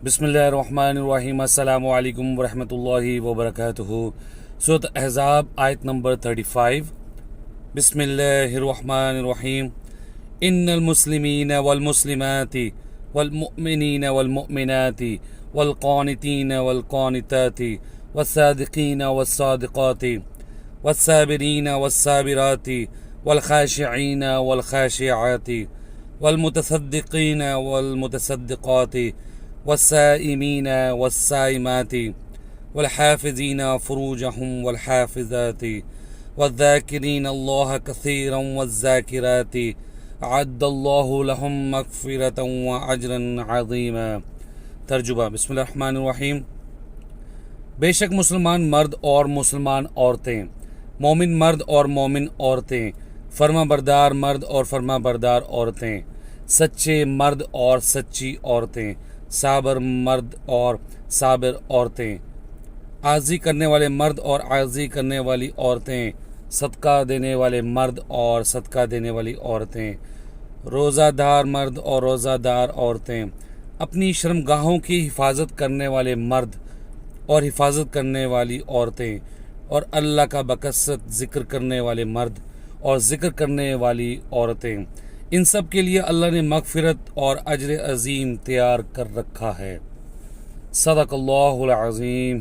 بسم اللہ الرحمن الرحیم السلام علیکم ورحمۃ اللہ وبرکاتہ۔ سورۃ احزاب آیت نمبر 35۔ بسم اللہ الرحمن الرحیم۔ ان المسلمین والمسلمات والمؤمنین والمؤمنات والقانتین والقانتات والصادقین والصادقات والصابرین والصابرات والخاشعین والخاشعات والمتصدقین والمتصدقات والصائمین والصائمات والحافظین فروجہم والحافظات والذاکرین اللہ کثیرا والذاکرات اعد اللہ لہم مغفرۃ واجرا عظیما۔ ترجمہ۔ بسم اللہ الرحمن الرحیم۔ بے شک مسلمان مرد اور مسلمان عورتیں، مومن مرد اور مومن عورتیں، فرما بردار مرد اور فرما بردار عورتیں، سچے مرد اور سچی عورتیں، صابر مرد اور صابر عورتیں، عاجزی کرنے والے مرد اور عاجزی کرنے والی عورتیں، صدقہ دینے والے مرد اور صدقہ دینے والی عورتیں، روزہ دار مرد اور روزہ دار عورتیں، اپنی شرمگاہوں کی حفاظت کرنے والے مرد اور حفاظت کرنے والی عورتیں، اور اللہ کا بکثرت ذکر کرنے والے مرد اور ذکر کرنے والی عورتیں، ان سب کے لیے اللہ نے مغفرت اور اجر عظیم تیار کر رکھا ہے۔ صدق اللہ العظیم۔